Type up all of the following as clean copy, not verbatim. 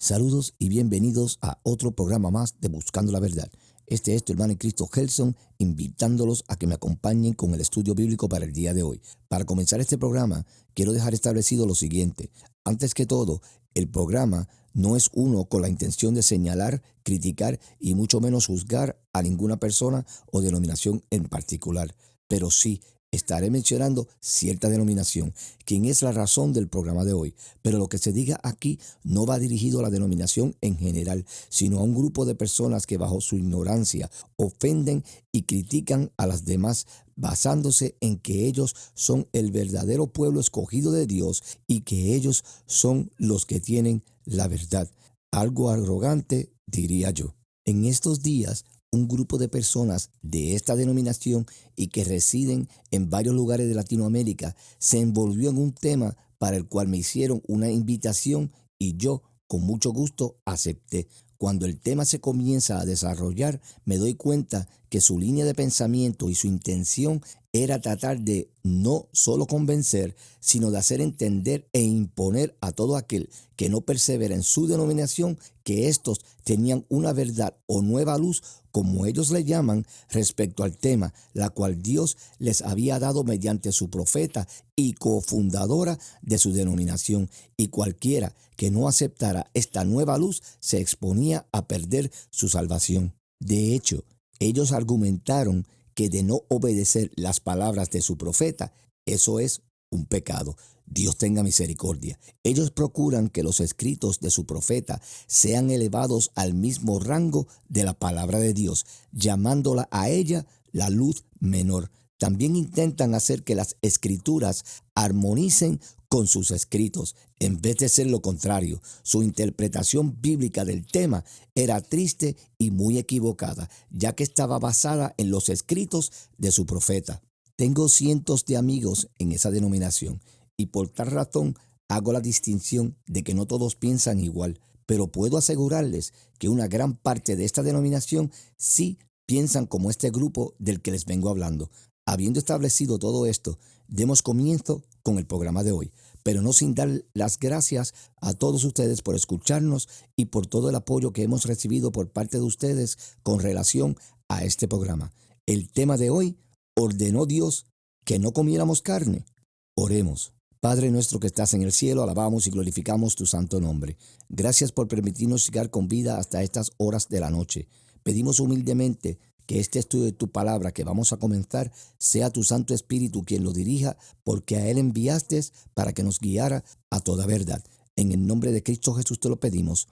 Saludos y bienvenidos a otro programa más de Buscando la Verdad. Este es tu hermano en Cristo Gelson, invitándolos a que me acompañen con el estudio bíblico para el día de hoy. Para comenzar este programa, quiero dejar establecido lo siguiente. Antes que todo, el programa no es uno con la intención de señalar, criticar y mucho menos juzgar a ninguna persona o denominación en particular, pero sí estaré mencionando cierta denominación, quien es la razón del programa de hoy. Pero lo que se diga aquí no va dirigido a la denominación en general, sino a un grupo de personas que bajo su ignorancia ofenden y critican a las demás, basándose en que ellos son el verdadero pueblo escogido de Dios y que ellos son los que tienen la verdad. Algo arrogante, diría yo. En estos días, un grupo de personas de esta denominación y que residen en varios lugares de Latinoamérica se envolvió en un tema para el cual me hicieron una invitación y yo con mucho gusto acepté. Cuando el tema se comienza a desarrollar, me doy cuenta que su línea de pensamiento y su intención era tratar de no solo convencer, sino de hacer entender e imponer a todo aquel que no persevera en su denominación que éstos tenían una verdad o nueva luz, como ellos le llaman, respecto al tema, la cual Dios les había dado mediante su profeta y cofundadora de su denominación, y cualquiera que no aceptara esta nueva luz se exponía a perder su salvación. De hecho, ellos argumentaron que de no obedecer las palabras de su profeta, eso es un pecado. Dios tenga misericordia. Ellos procuran que los escritos de su profeta sean elevados al mismo rango de la palabra de Dios, llamándola a ella la luz menor. También intentan hacer que las escrituras armonicen con sus escritos, en vez de ser lo contrario. Su interpretación bíblica del tema era triste y muy equivocada, ya que estaba basada en los escritos de su profeta. Tengo cientos de amigos en esa denominación y por tal razón hago la distinción de que no todos piensan igual, pero puedo asegurarles que una gran parte de esta denominación sí piensan como este grupo del que les vengo hablando. Habiendo establecido todo esto, demos comienzo con el programa de hoy, pero no sin dar las gracias a todos ustedes por escucharnos y por todo el apoyo que hemos recibido por parte de ustedes con relación a este programa. El tema de hoy: ¿ordenó Dios que no comiéramos carne? Oremos. Padre nuestro que estás en el cielo, alabamos y glorificamos tu santo nombre. Gracias por permitirnos llegar con vida hasta estas horas de la noche. Pedimos humildemente que este estudio de tu palabra que vamos a comenzar sea tu Santo Espíritu quien lo dirija, porque a Él enviaste para que nos guiara a toda verdad. En el nombre de Cristo Jesús te lo pedimos.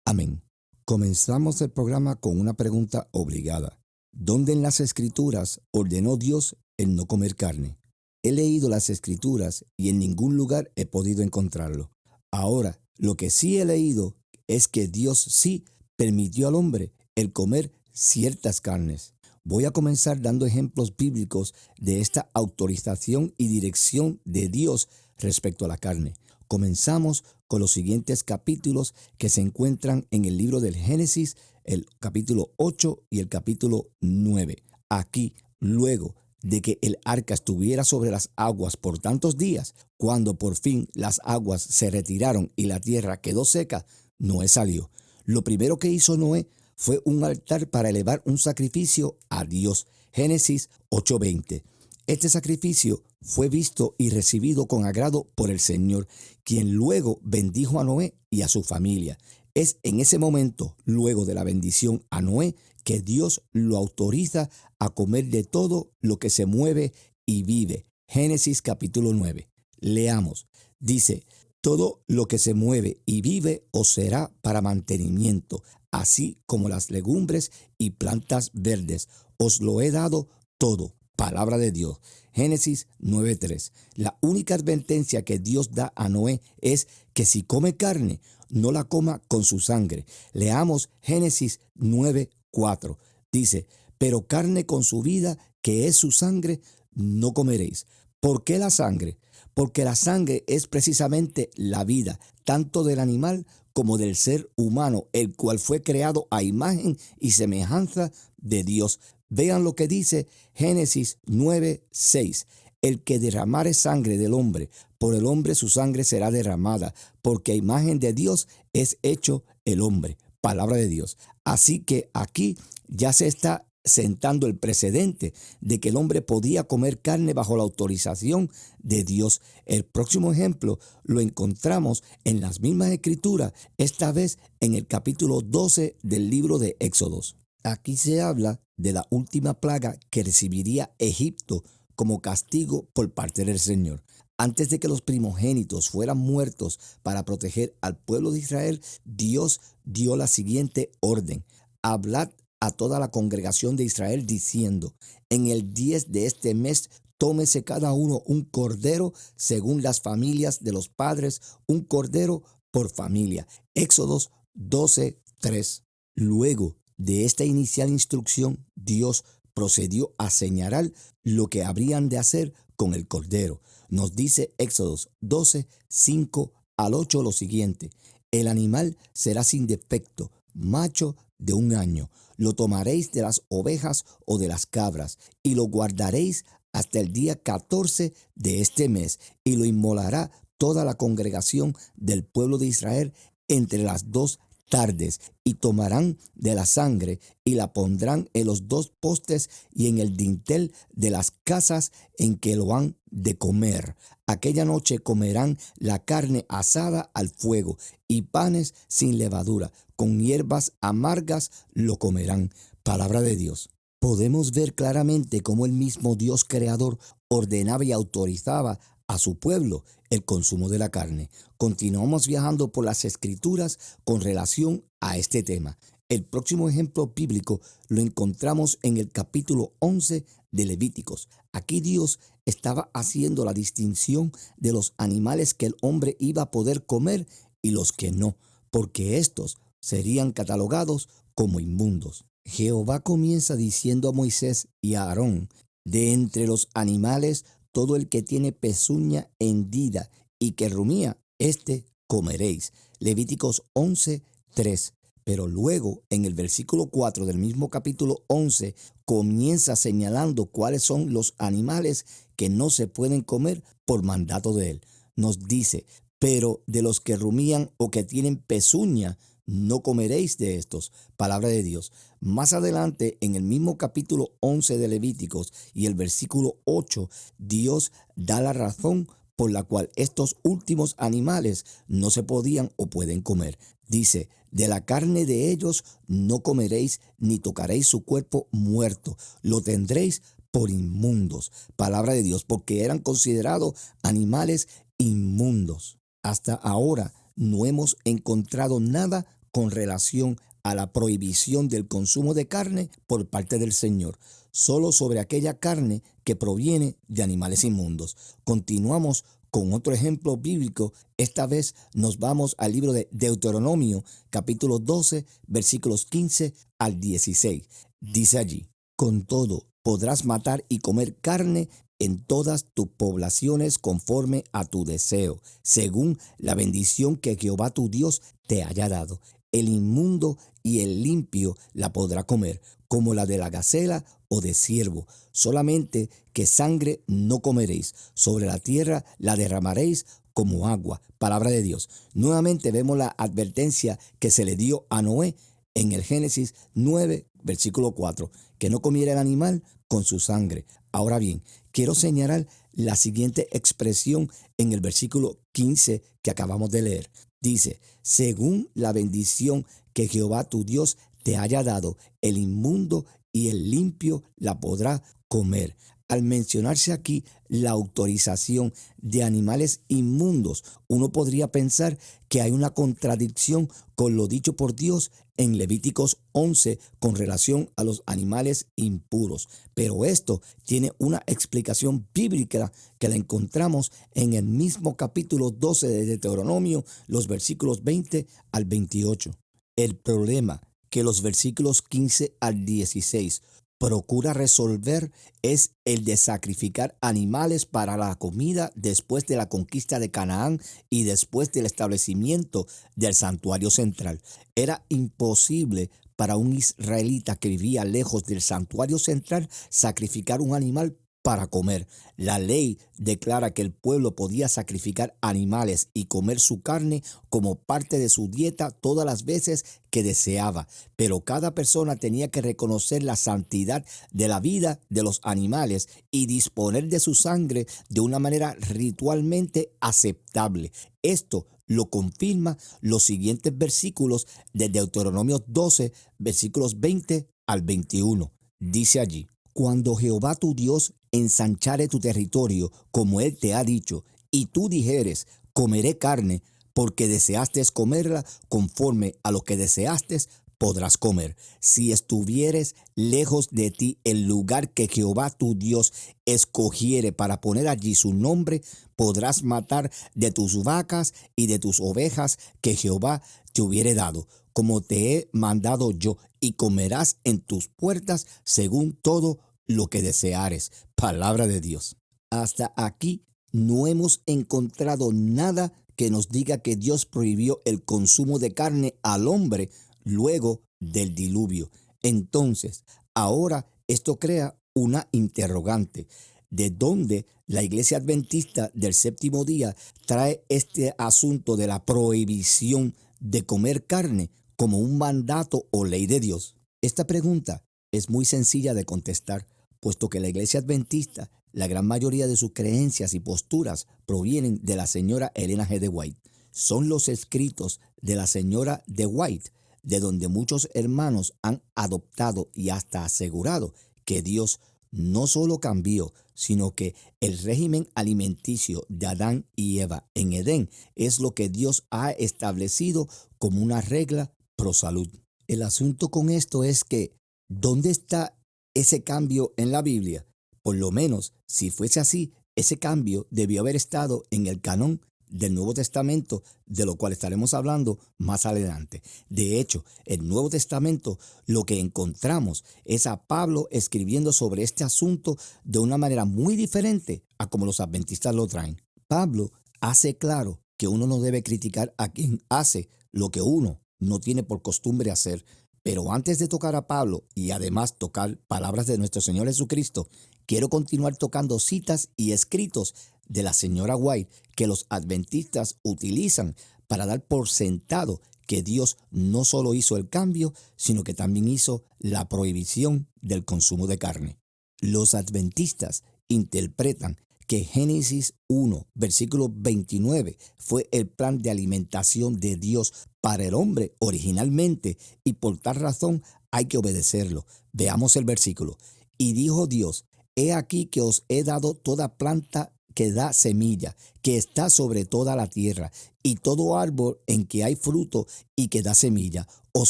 Amén. Comenzamos el programa con una pregunta obligada. ¿Dónde en las Escrituras ordenó Dios el no comer carne? He leído las Escrituras y en ningún lugar he podido encontrarlo. Ahora, lo que sí he leído es que Dios sí permitió al hombre el comer ciertas carnes. Voy a comenzar dando ejemplos bíblicos de esta autorización y dirección de Dios respecto a la carne. Comenzamos con los siguientes capítulos que se encuentran en el libro del Génesis, el capítulo 8 y el capítulo 9. Aquí, luego de que el arca estuviera sobre las aguas por tantos días, cuando por fin las aguas se retiraron y la tierra quedó seca, Noé salió. Lo primero que hizo Noé fue un altar para elevar un sacrificio a Dios. Génesis 8:20. Este sacrificio fue visto y recibido con agrado por el Señor, quien luego bendijo a Noé y a su familia. Es en ese momento, luego de la bendición a Noé, que Dios lo autoriza a comer de todo lo que se mueve y vive. Génesis capítulo 9. Leamos. Dice: todo lo que se mueve y vive os será para mantenimiento, así como las legumbres y plantas verdes. Os lo he dado todo. Palabra de Dios. Génesis 9:3. La única advertencia que Dios da a Noé es que si come carne, no la coma con su sangre. Leamos Génesis 9:4. Dice: pero carne con su vida, que es su sangre, no comeréis. ¿Por qué la sangre? Porque la sangre es precisamente la vida, tanto del animal como del ser humano, el cual fue creado a imagen y semejanza de Dios. Vean lo que dice Génesis 9:6. El que derramare sangre del hombre, por el hombre su sangre será derramada, porque a imagen de Dios es hecho el hombre. Palabra de Dios. Así que aquí ya se está sentando el precedente de que el hombre podía comer carne bajo la autorización de Dios. El próximo ejemplo lo encontramos en las mismas escrituras, esta vez en el capítulo 12 del libro de Éxodos. Aquí se habla de la última plaga que recibiría Egipto como castigo por parte del Señor. Antes de que los primogénitos fueran muertos para proteger al pueblo de Israel, Dios dio la siguiente orden: hablad a toda la congregación de Israel diciendo, en el 10 de este mes tómese cada uno un cordero según las familias de los padres, un cordero por familia. Éxodos 12:3. Luego de esta inicial instrucción, Dios procedió a señalar lo que habrían de hacer con el cordero. Nos dice Éxodos 12:5 al 8 lo siguiente: el animal será sin defecto, macho de 1 año. Lo tomaréis de las ovejas o de las cabras, y lo guardaréis hasta el día 14 de este mes, y lo inmolará toda la congregación del pueblo de Israel entre las 2 tardes, y tomarán de la sangre y la pondrán en los 2 postes y en el dintel de las casas en que lo han de comer. Aquella noche comerán la carne asada al fuego y panes sin levadura, con hierbas amargas lo comerán. Palabra de Dios. Podemos ver claramente cómo el mismo Dios creador ordenaba y autorizaba a su pueblo el consumo de la carne. Continuamos viajando por las escrituras con relación a este tema. El próximo ejemplo bíblico lo encontramos en el capítulo 11 de Levíticos. Aquí Dios estaba haciendo la distinción de los animales que el hombre iba a poder comer y los que no, porque estos serían catalogados como inmundos. Jehová comienza diciendo a Moisés y a Aarón: de entre los animales, todo el que tiene pezuña hendida y que rumía, este comeréis. Levíticos 11:3. Pero luego, en el versículo 4 del mismo capítulo 11, comienza señalando cuáles son los animales que no se pueden comer por mandato de él. Nos dice: pero de los que rumían o que tienen pezuña, no comeréis de estos. Palabra de Dios. Más adelante, en el mismo capítulo 11 de Levíticos y el versículo 8, Dios da la razón por la cual estos últimos animales no se podían o pueden comer. Dice: de la carne de ellos no comeréis, ni tocaréis su cuerpo muerto, lo tendréis por inmundos. Palabra de Dios, porque eran considerados animales inmundos. Hasta ahora no hemos encontrado nada con relación a la prohibición del consumo de carne por parte del Señor, solo sobre aquella carne que proviene de animales inmundos. Continuamos con otro ejemplo bíblico. Esta vez nos vamos al libro de Deuteronomio, capítulo 12, versículos 15 al 16. Dice allí: con todo podrás matar y comer carne en todas tus poblaciones conforme a tu deseo, según la bendición que Jehová tu Dios te haya dado. El inmundo y el limpio la podrá comer, como la de la gacela o de ciervo. Solamente que sangre no comeréis. Sobre la tierra la derramaréis como agua. Palabra de Dios. Nuevamente vemos la advertencia que se le dio a Noé en el Génesis 9, versículo 4, que no comiera el animal con su sangre. Ahora bien, quiero señalar la siguiente expresión en el versículo 15 que acabamos de leer. Dice: según la bendición que Jehová tu Dios te haya dado, el inmundo y el limpio la podrá comer. Al mencionarse aquí la autorización de animales inmundos, uno podría pensar que hay una contradicción con lo dicho por Dios en Levíticos 11 con relación a los animales impuros. Pero esto tiene una explicación bíblica que la encontramos en el mismo capítulo 12 de Deuteronomio, los versículos 20 al 28. El problema que los versículos 15 al 16 procura resolver es el de sacrificar animales para la comida después de la conquista de Canaán y después del establecimiento del santuario central. Era imposible para un israelita que vivía lejos del santuario central sacrificar un animal para comer. La ley declara que el pueblo podía sacrificar animales y comer su carne como parte de su dieta todas las veces que deseaba, pero cada persona tenía que reconocer la santidad de la vida de los animales y disponer de su sangre de una manera ritualmente aceptable. Esto lo confirma los siguientes versículos de Deuteronomio 12, versículos 20 al 21. Dice allí: cuando Jehová tu Dios ensanchare tu territorio, como él te ha dicho, y tú dijeres, comeré carne, porque deseaste comerla conforme a lo que deseaste, podrás comer. Si estuvieres lejos de ti el lugar que Jehová tu Dios escogiere para poner allí su nombre, podrás matar de tus vacas y de tus ovejas que Jehová te hubiere dado, como te he mandado yo, y comerás en tus puertas según todo lo que deseares. Palabra de Dios. Hasta aquí no hemos encontrado nada que nos diga que Dios prohibió el consumo de carne al hombre luego del diluvio. Entonces, ahora esto crea una interrogante. ¿De dónde la Iglesia Adventista del Séptimo Día trae este asunto de la prohibición de comer carne como un mandato o ley de Dios? Esta pregunta es muy sencilla de contestar, puesto que la Iglesia Adventista, la gran mayoría de sus creencias y posturas provienen de la señora Elena G. de White. Son los escritos de la señora de White, de donde muchos hermanos han adoptado y hasta asegurado que Dios no solo cambió, sino que el régimen alimenticio de Adán y Eva en Edén es lo que Dios ha establecido como una regla pro salud. El asunto con esto es que, ¿dónde está ese cambio en la Biblia? Por lo menos, si fuese así, ese cambio debió haber estado en el canon del Nuevo Testamento, de lo cual estaremos hablando más adelante. De hecho, el Nuevo Testamento, lo que encontramos es a Pablo escribiendo sobre este asunto de una manera muy diferente a como los adventistas lo traen. Pablo hace claro que uno no debe criticar a quien hace lo que uno no tiene por costumbre hacer. Pero antes de tocar a Pablo y además tocar palabras de nuestro Señor Jesucristo, quiero continuar tocando citas y escritos de la señora White que los adventistas utilizan para dar por sentado que Dios no solo hizo el cambio, sino que también hizo la prohibición del consumo de carne. Los adventistas interpretan que Génesis 1, versículo 29 fue el plan de alimentación de Dios para el hombre originalmente y por tal razón hay que obedecerlo. Veamos el versículo. Y dijo Dios: he aquí que os he dado toda planta que da semilla, que está sobre toda la tierra, y todo árbol en que hay fruto y que da semilla, os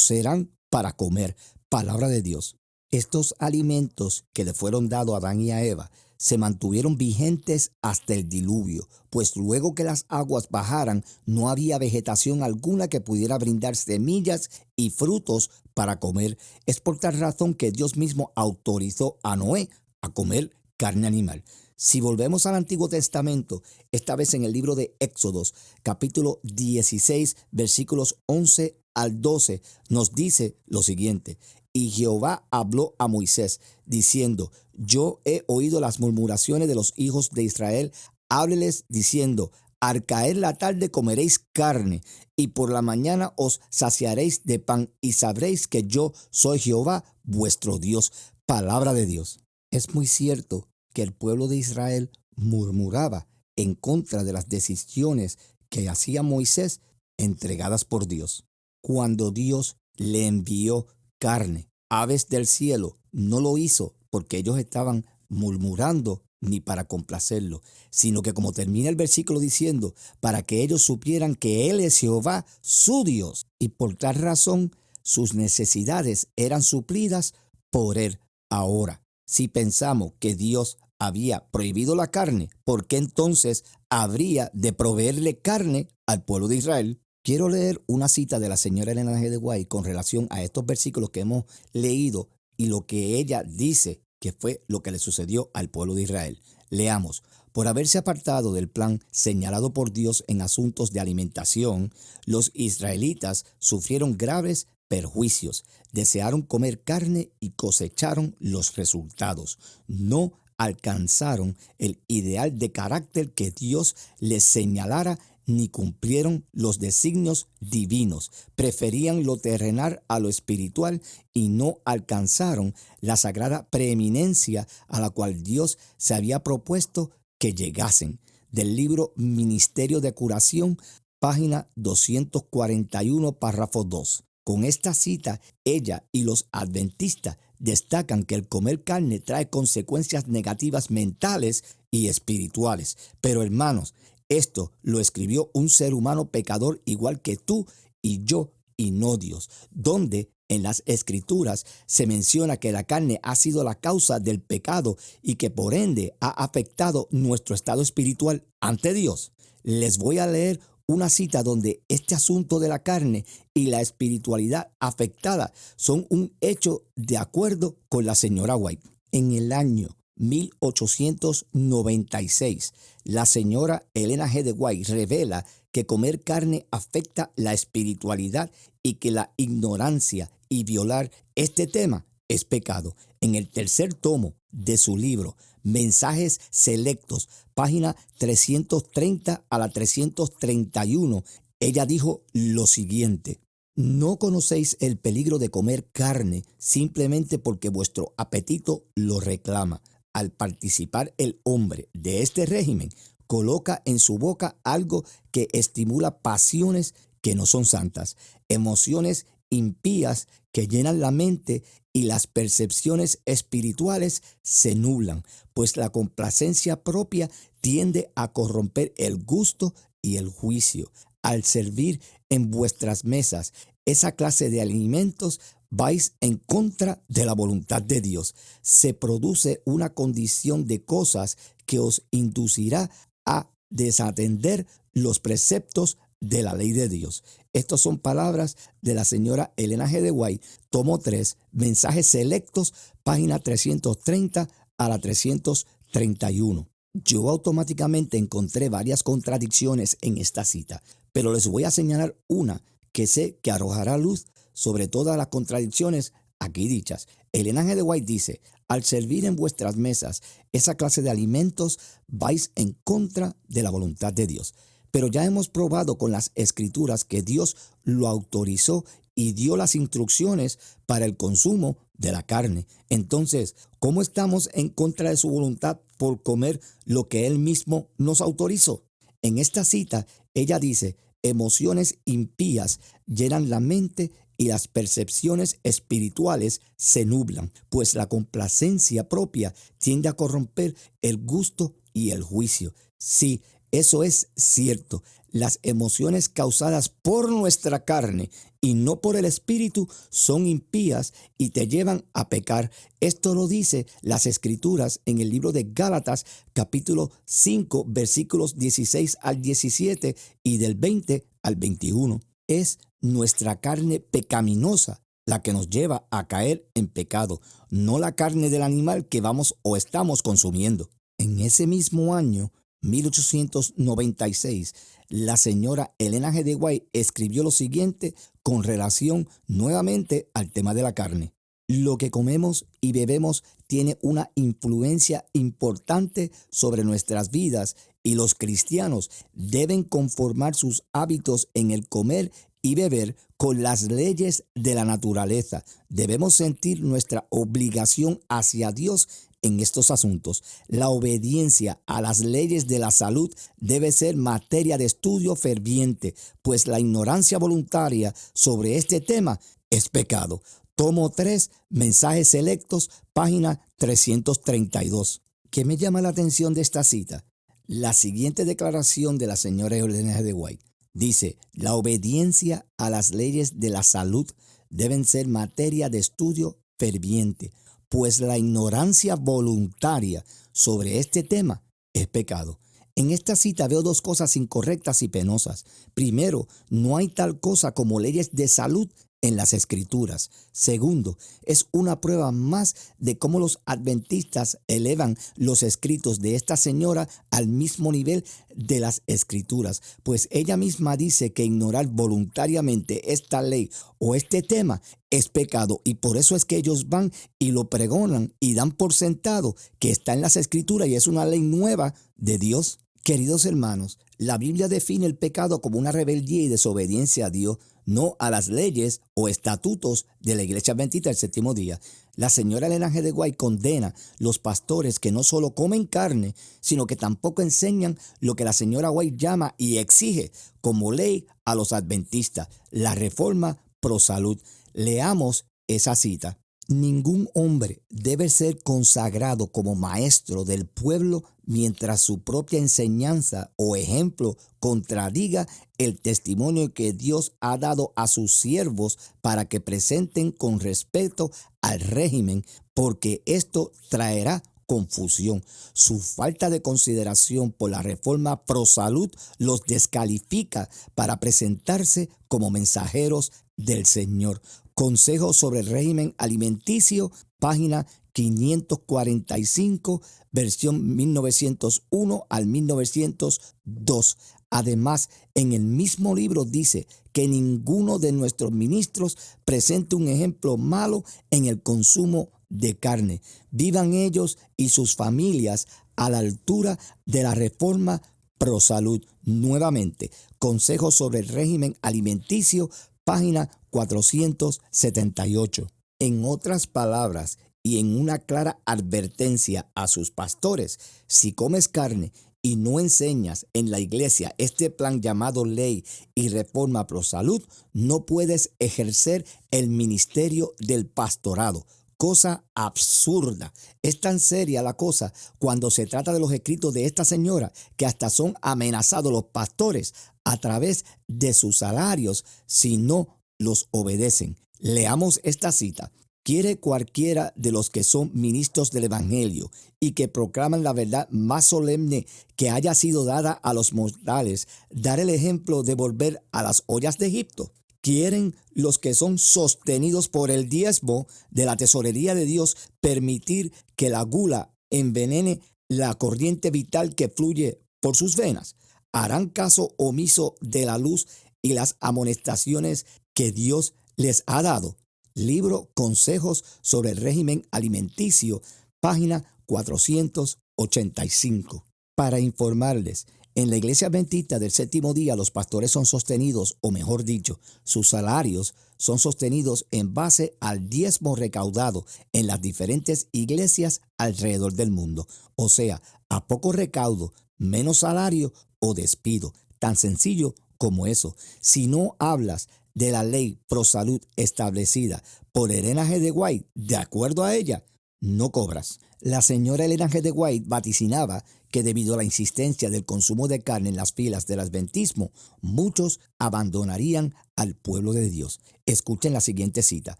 serán para comer. Palabra de Dios. Estos alimentos que le fueron dados a Adán y a Eva se mantuvieron vigentes hasta el diluvio, pues luego que las aguas bajaran, no había vegetación alguna que pudiera brindar semillas y frutos para comer. Es por tal razón que Dios mismo autorizó a Noé a comer carne animal. Si volvemos al Antiguo Testamento, esta vez en el libro de Éxodos, capítulo 16, versículos 11 al 12, nos dice lo siguiente: y Jehová habló a Moisés, diciendo: yo he oído las murmuraciones de los hijos de Israel, hábleles diciendo: al caer la tarde comeréis carne, y por la mañana os saciaréis de pan, y sabréis que yo soy Jehová vuestro Dios. Palabra de Dios. Es muy cierto que el pueblo de Israel murmuraba en contra de las decisiones que hacía Moisés entregadas por Dios. Cuando Dios le envió carne, aves del cielo, no lo hizo porque ellos estaban murmurando ni para complacerlo, sino que, como termina el versículo diciendo, para que ellos supieran que Él es Jehová, su Dios, y por tal razón sus necesidades eran suplidas por Él. Ahora, si pensamos que Dios había prohibido la carne, ¿por qué entonces habría de proveerle carne al pueblo de Israel? Quiero leer una cita de la señora Elena G. de White con relación a estos versículos que hemos leído y lo que ella dice que fue lo que le sucedió al pueblo de Israel. Leamos: por haberse apartado del plan señalado por Dios en asuntos de alimentación, los israelitas sufrieron graves perjuicios, desearon comer carne y cosecharon los resultados. No alcanzaron el ideal de carácter que Dios les señalara ni cumplieron los designios divinos. Preferían lo terrenal a lo espiritual y no alcanzaron la sagrada preeminencia a la cual Dios se había propuesto que llegasen. Del libro Ministerio de Curación, página 241, párrafo 2. Con esta cita, ella y los adventistas destacan que el comer carne trae consecuencias negativas mentales y espirituales. Pero hermanos, esto lo escribió un ser humano pecador igual que tú y yo, y no Dios, donde en las Escrituras se menciona que la carne ha sido la causa del pecado y que por ende ha afectado nuestro estado espiritual ante Dios. Les voy a leer una cita donde este asunto de la carne y la espiritualidad afectada son un hecho de acuerdo con la señora White. En el año 1896, la señora Elena G. de White revela que comer carne afecta la espiritualidad y que la ignorancia y violar este tema es pecado. En el tercer tomo de su libro, Mensajes Selectos, página 330 a la 331, ella dijo lo siguiente: no conocéis el peligro de comer carne simplemente porque vuestro apetito lo reclama. Al participar el hombre de este régimen, coloca en su boca algo que estimula pasiones que no son santas, emociones impías que llenan la mente y las percepciones espirituales se nublan, pues la complacencia propia tiende a corromper el gusto y el juicio. Al servir en vuestras mesas esa clase de alimentos, vais en contra de la voluntad de Dios. Se produce una condición de cosas que os inducirá a desatender los preceptos de la ley de Dios. Estas son palabras de la señora Elena G. de White, tomo 3, Mensajes Selectos, página 330 a la 331. Yo automáticamente encontré varias contradicciones en esta cita, pero les voy a señalar una que sé que arrojará luz sobre todas las contradicciones aquí dichas. Elena G. de White dice: al servir en vuestras mesas esa clase de alimentos, vais en contra de la voluntad de Dios. Pero ya hemos probado con las Escrituras que Dios lo autorizó y dio las instrucciones para el consumo de la carne. Entonces, ¿cómo estamos en contra de su voluntad por comer lo que Él mismo nos autorizó? En esta cita, ella dice: emociones impías llenan la mente y las percepciones espirituales se nublan, pues la complacencia propia tiende a corromper el gusto y el juicio. Sí, eso es cierto. Las emociones causadas por nuestra carne y no por el espíritu son impías y te llevan a pecar. Esto lo dice las Escrituras en el libro de Gálatas, capítulo 5, versículos 16 al 17 y del 20 al 21. Es nuestra carne pecaminosa la que nos lleva a caer en pecado, no la carne del animal que vamos o estamos consumiendo. En ese mismo año, 1896, la señora Elena G. de White escribió lo siguiente con relación nuevamente al tema de la carne. Lo que comemos y bebemos tiene una influencia importante sobre nuestras vidas y los cristianos deben conformar sus hábitos en el comer y beber con las leyes de la naturaleza. Debemos sentir nuestra obligación hacia Dios en estos asuntos. La obediencia a las leyes de la salud debe ser materia de estudio ferviente, pues la ignorancia voluntaria sobre este tema es pecado. Tomo 3, Mensajes Selectos, página 332. ¿Qué me llama la atención de esta cita? La siguiente declaración de la señora Elena G. de White dice: la obediencia a las leyes de la salud deben ser materia de estudio ferviente, pues la ignorancia voluntaria sobre este tema es pecado. En esta cita veo dos cosas incorrectas y penosas. Primero, no hay tal cosa como leyes de salud en las Escrituras. Segundo, es una prueba más de cómo los adventistas elevan los escritos de esta señora al mismo nivel de las Escrituras, pues ella misma dice que ignorar voluntariamente esta ley o este tema es pecado, y por eso es que ellos van y lo pregonan y dan por sentado que está en las Escrituras y es una ley nueva de Dios. Queridos hermanos, la Biblia define el pecado como una rebeldía y desobediencia a Dios, no a las leyes o estatutos de la Iglesia Adventista del Séptimo Día. La señora Elena G. de White condena los pastores que no solo comen carne, sino que tampoco enseñan lo que la señora White llama y exige como ley a los adventistas, la reforma pro salud. Leamos esa cita. Ningún hombre debe ser consagrado como maestro del pueblo mientras su propia enseñanza o ejemplo contradiga el testimonio que Dios ha dado a sus siervos para que presenten con respeto al régimen, porque esto traerá confusión. Su falta de consideración por la reforma pro salud los descalifica para presentarse como mensajeros del Señor. Consejos sobre el régimen alimenticio, página 545, versión 1901 al 1902. Además, en el mismo libro dice que ninguno de nuestros ministros presente un ejemplo malo en el consumo de carne. Vivan ellos y sus familias a la altura de la reforma pro salud. Nuevamente, consejos sobre el régimen alimenticio, página 478. En otras palabras, y en una clara advertencia a sus pastores, si comes carne y no enseñas en la iglesia este plan llamado ley y reforma pro salud, no puedes ejercer el ministerio del pastorado. Cosa absurda. Es tan seria la cosa cuando se trata de los escritos de esta señora que hasta son amenazados los pastores a través de sus salarios si no los obedecen. Leamos esta cita. ¿Quiere cualquiera de los que son ministros del Evangelio y que proclaman la verdad más solemne que haya sido dada a los mortales dar el ejemplo de volver a las ollas de Egipto? ¿Quieren los que son sostenidos por el diezmo de la tesorería de Dios permitir que la gula envenene la corriente vital que fluye por sus venas? ¿Harán caso omiso de la luz y las amonestaciones que Dios les ha dado? Libro Consejos sobre el régimen alimenticio, página 485. Para informarles, en la Iglesia Adventista del Séptimo Día los pastores son sostenidos, o mejor dicho, sus salarios son sostenidos en base al diezmo recaudado en las diferentes iglesias alrededor del mundo. O sea, a poco recaudo, menos salario o despido. Tan sencillo como eso. Si no hablas de la ley pro salud establecida por Elena G. de White, de acuerdo a ella, no cobras. La señora Elena G. de White vaticinaba que debido a la insistencia del consumo de carne en las filas del adventismo, muchos abandonarían al pueblo de Dios. Escuchen la siguiente cita.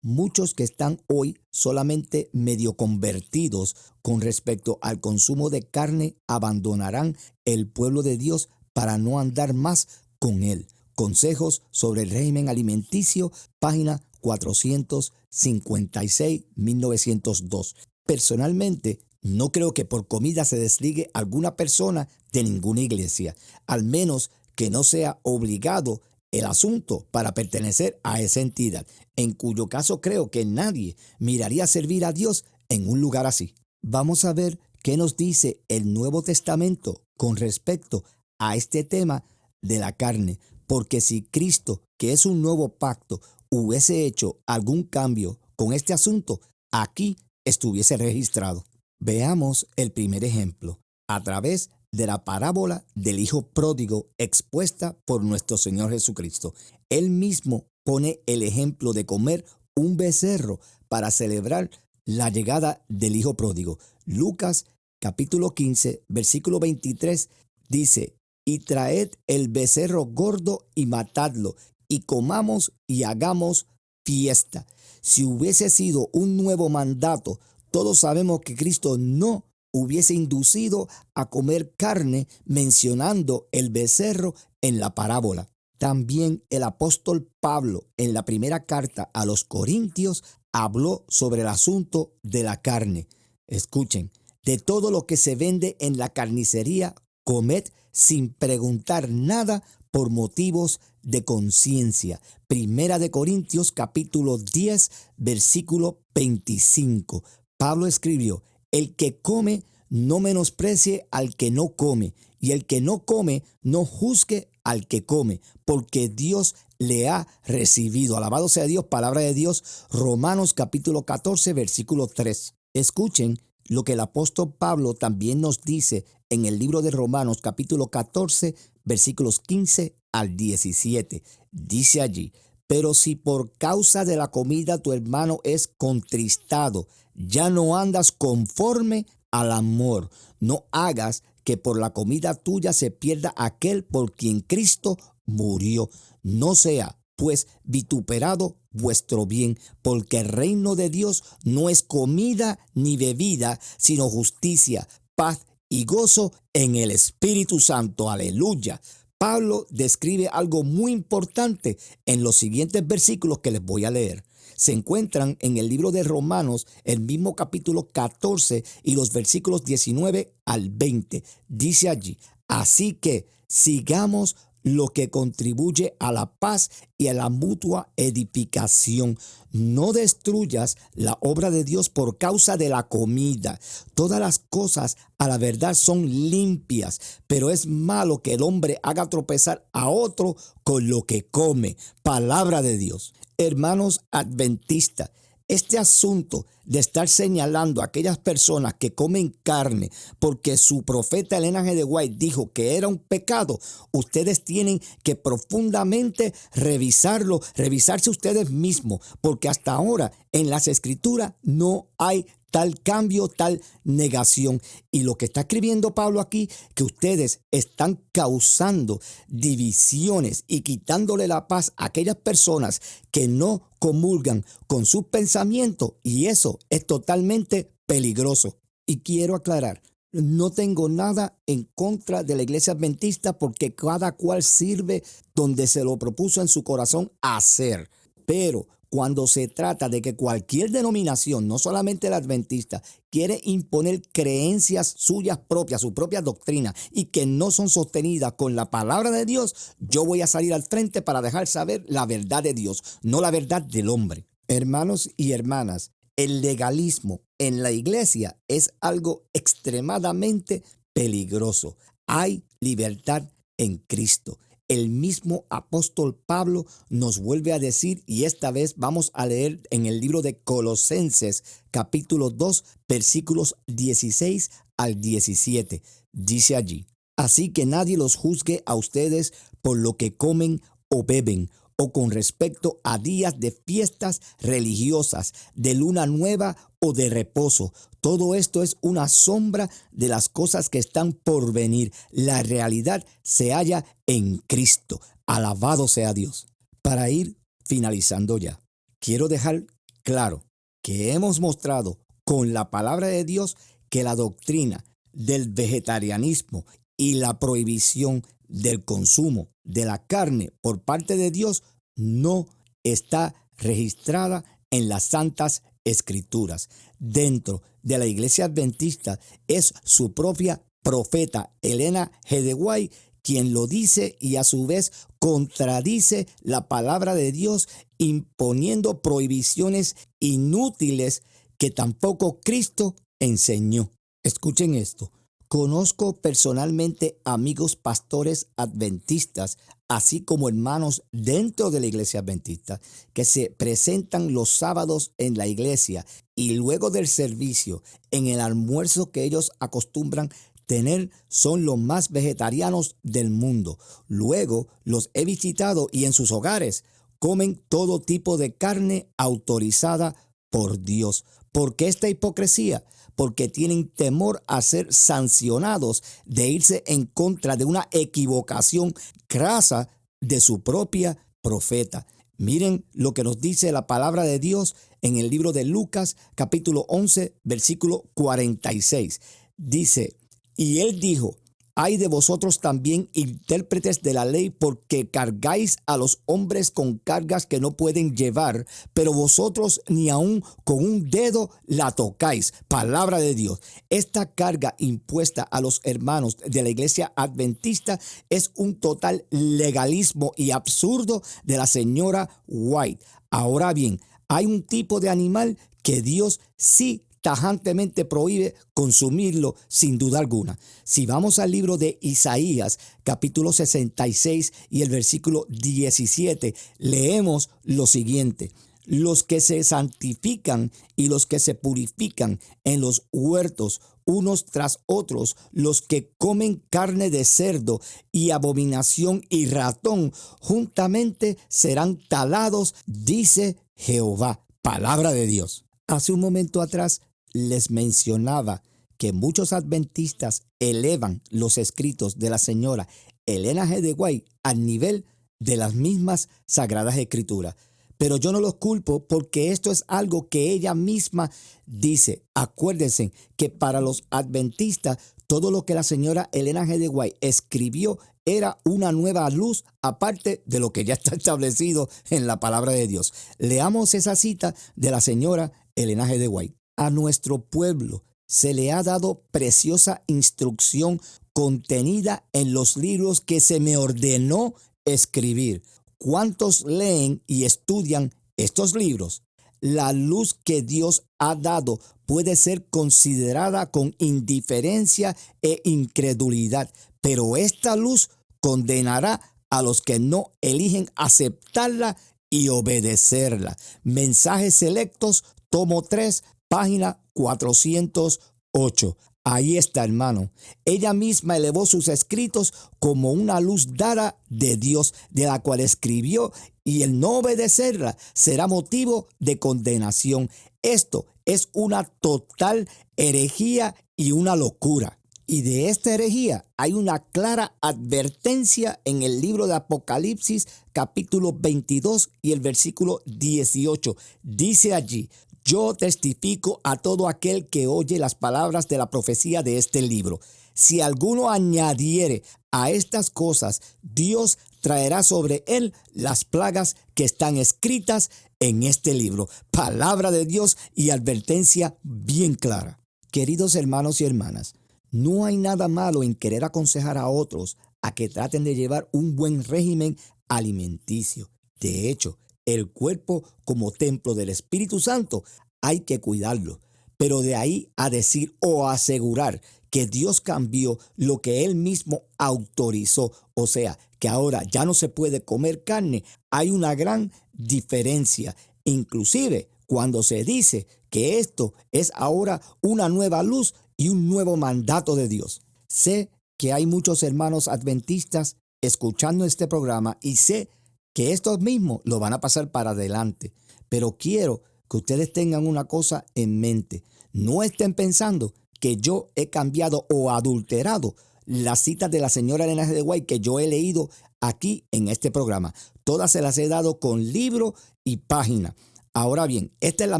Muchos que están hoy solamente medio convertidos con respecto al consumo de carne abandonarán el pueblo de Dios para no andar más con él. Consejos sobre el régimen alimenticio, página 456, 1902. Personalmente, no creo que por comida se desligue alguna persona de ninguna iglesia, al menos que no sea obligado el asunto para pertenecer a esa entidad, en cuyo caso creo que nadie miraría servir a Dios en un lugar así. Vamos a ver qué nos dice el Nuevo Testamento con respecto a este tema de la carne, porque si Cristo, que es un nuevo pacto, hubiese hecho algún cambio con este asunto, aquí estuviese registrado. Veamos el primer ejemplo, a través de la parábola del hijo pródigo expuesta por nuestro Señor Jesucristo. Él mismo pone el ejemplo de comer un becerro para celebrar la llegada del hijo pródigo. Lucas capítulo 15, versículo 23 dice: y traed el becerro gordo y matadlo, y comamos y hagamos fiesta. Si hubiese sido un nuevo mandato, todos sabemos que Cristo no hubiese inducido a comer carne mencionando el becerro en la parábola. También el apóstol Pablo, en la primera carta a los Corintios, habló sobre el asunto de la carne. Escuchen, de todo lo que se vende en la carnicería, comed sin preguntar nada por motivos de conciencia. Primera de Corintios capítulo 10, versículo 25. Pablo escribió: el que come no menosprecie al que no come, y el que no come no juzgue al que come, porque Dios le ha recibido. Alabado sea Dios, palabra de Dios. Romanos capítulo 14, versículo 3. Escuchen lo que el apóstol Pablo también nos dice en el libro de Romanos capítulo 14, versículos 15 al 17. Dice allí: pero si por causa de la comida tu hermano es contristado, ya no andas conforme al amor. No hagas que por la comida tuya se pierda aquel por quien Cristo murió. No sea pues vituperado vuestro bien, porque el reino de Dios no es comida ni bebida, sino justicia, paz y gozo en el Espíritu Santo. Aleluya. Pablo describe algo muy importante en los siguientes versículos que les voy a leer. Se encuentran en el libro de Romanos, el mismo capítulo 14 y los versículos 19 al 20. Dice allí: así que sigamos lo que contribuye a la paz y a la mutua edificación. No destruyas la obra de Dios por causa de la comida. Todas las cosas a la verdad son limpias, pero es malo que el hombre haga tropezar a otro con lo que come. Palabra de Dios. Hermanos adventistas, este asunto de estar señalando a aquellas personas que comen carne porque su profeta Elena G. de White dijo que era un pecado, ustedes tienen que profundamente revisarse ustedes mismos, porque hasta ahora en las escrituras no hay tal cambio, tal negación. Y lo que está escribiendo Pablo aquí, que ustedes están causando divisiones y quitándole la paz a aquellas personas que no comulgan con sus pensamientos, y eso es totalmente peligroso. Y quiero aclarar, no tengo nada en contra de la iglesia adventista, porque cada cual sirve donde se lo propuso en su corazón hacer. Pero cuando se trata de que cualquier denominación, no solamente la adventista, quiere imponer creencias suyas propias, su propia doctrina, y que no son sostenidas con la palabra de Dios, yo voy a salir al frente para dejar saber la verdad de Dios, no la verdad del hombre. Hermanos y hermanas, el legalismo en la iglesia es algo extremadamente peligroso. Hay libertad en Cristo. El mismo apóstol Pablo nos vuelve a decir, y esta vez vamos a leer en el libro de Colosenses, capítulo 2, versículos 16 al 17. Dice allí: así que nadie los juzgue a ustedes por lo que comen o beben, o con respecto a días de fiestas religiosas, de luna nueva o de reposo. Todo esto es una sombra de las cosas que están por venir. La realidad se halla en Cristo. Alabado sea Dios. Para ir finalizando ya, quiero dejar claro que hemos mostrado con la palabra de Dios que la doctrina del vegetarianismo y la prohibición del consumo de la carne por parte de Dios no está registrada en las Santas Escrituras. Dentro de la iglesia adventista es su propia profeta Elena G. de White quien lo dice, y a su vez contradice la palabra de Dios, imponiendo prohibiciones inútiles que tampoco Cristo enseñó. Escuchen esto. Conozco personalmente amigos pastores adventistas, así como hermanos dentro de la iglesia adventista, que se presentan los sábados en la iglesia y luego del servicio, en el almuerzo que ellos acostumbran tener, son los más vegetarianos del mundo. Luego los he visitado y en sus hogares comen todo tipo de carne autorizada por Dios. ¿Por qué esta hipocresía? Porque tienen temor a ser sancionados de irse en contra de una equivocación crasa de su propia profeta. Miren lo que nos dice la palabra de Dios en el libro de Lucas, capítulo 11, versículo 46. Dice: y él dijo: Hay de vosotros también intérpretes de la ley, porque cargáis a los hombres con cargas que no pueden llevar, pero vosotros ni aun con un dedo la tocáis. Palabra de Dios. Esta carga impuesta a los hermanos de la iglesia adventista es un total legalismo y absurdo de la señora White. Ahora bien, hay un tipo de animal que Dios sí tajantemente prohíbe consumirlo sin duda alguna. Si vamos al libro de Isaías, capítulo 66 y el versículo 17, leemos lo siguiente: los que se santifican y los que se purifican en los huertos unos tras otros, los que comen carne de cerdo y abominación y ratón, juntamente serán talados, dice Jehová. Palabra de Dios. Hace un momento atrás les mencionaba que muchos adventistas elevan los escritos de la señora Elena G. de White al nivel de las mismas Sagradas Escrituras. Pero yo no los culpo, porque esto es algo que ella misma dice. Acuérdense que para los adventistas todo lo que la señora Elena G. de White escribió era una nueva luz, aparte de lo que ya está establecido en la palabra de Dios. Leamos esa cita de la señora Elena G. de White. A nuestro pueblo se le ha dado preciosa instrucción contenida en los libros que se me ordenó escribir. ¿Cuántos leen y estudian estos libros? La luz que Dios ha dado puede ser considerada con indiferencia e incredulidad, pero esta luz condenará a los que no eligen aceptarla y obedecerla. Mensajes selectos, tomo 3, página 408. Ahí está, hermano. Ella misma elevó sus escritos como una luz dada de Dios, de la cual escribió, y el no obedecerla será motivo de condenación. Esto es una total herejía y una locura. Y de esta herejía hay una clara advertencia en el libro de Apocalipsis, capítulo 22 y el versículo 18. Dice allí: yo testifico a todo aquel que oye las palabras de la profecía de este libro. Si alguno añadiere a estas cosas, Dios traerá sobre él las plagas que están escritas en este libro. Palabra de Dios y advertencia bien clara. Queridos hermanos y hermanas, no hay nada malo en querer aconsejar a otros a que traten de llevar un buen régimen alimenticio. De hecho, el cuerpo como templo del Espíritu Santo hay que cuidarlo. Pero de ahí a decir o asegurar que Dios cambió lo que Él mismo autorizó, o sea, que ahora ya no se puede comer carne, hay una gran diferencia. Inclusive cuando se dice que esto es ahora una nueva luz y un nuevo mandato de Dios. Sé que hay muchos hermanos adventistas escuchando este programa y sé que estos mismos lo van a pasar para adelante. Pero quiero que ustedes tengan una cosa en mente. No estén pensando que yo he cambiado o adulterado las citas de la señora Elena G. de White que yo he leído aquí en este programa. Todas se las he dado con libro y página. Ahora bien, esta es la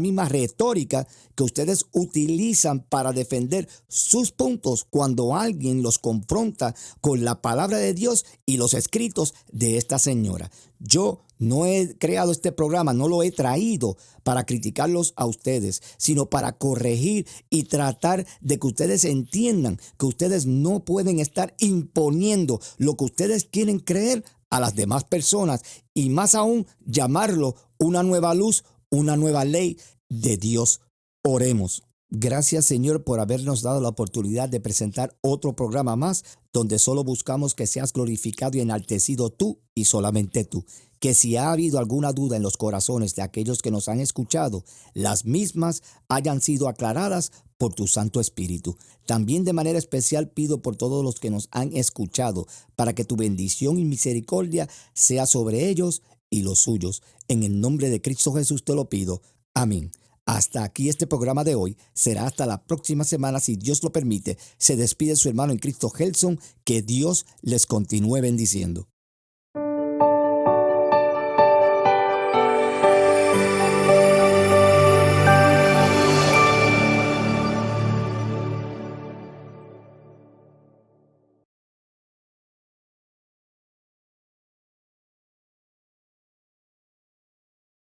misma retórica que ustedes utilizan para defender sus puntos cuando alguien los confronta con la palabra de Dios y los escritos de esta señora. Yo no he creado este programa, no lo he traído para criticarlos a ustedes, sino para corregir y tratar de que ustedes entiendan que ustedes no pueden estar imponiendo lo que ustedes quieren creer a las demás personas y más aún llamarlo una nueva luz, una nueva ley de Dios. Oremos. Gracias, Señor, por habernos dado la oportunidad de presentar otro programa más donde solo buscamos que seas glorificado y enaltecido tú y solamente tú. Que si ha habido alguna duda en los corazones de aquellos que nos han escuchado, las mismas hayan sido aclaradas por tu Santo Espíritu. También de manera especial pido por todos los que nos han escuchado para que tu bendición y misericordia sea sobre ellos y los suyos. En el nombre de Cristo Jesús te lo pido. Amén. Hasta aquí este programa de hoy. Será hasta la próxima semana, si Dios lo permite. Se despide su hermano en Cristo, Gelson. Que Dios les continúe bendiciendo.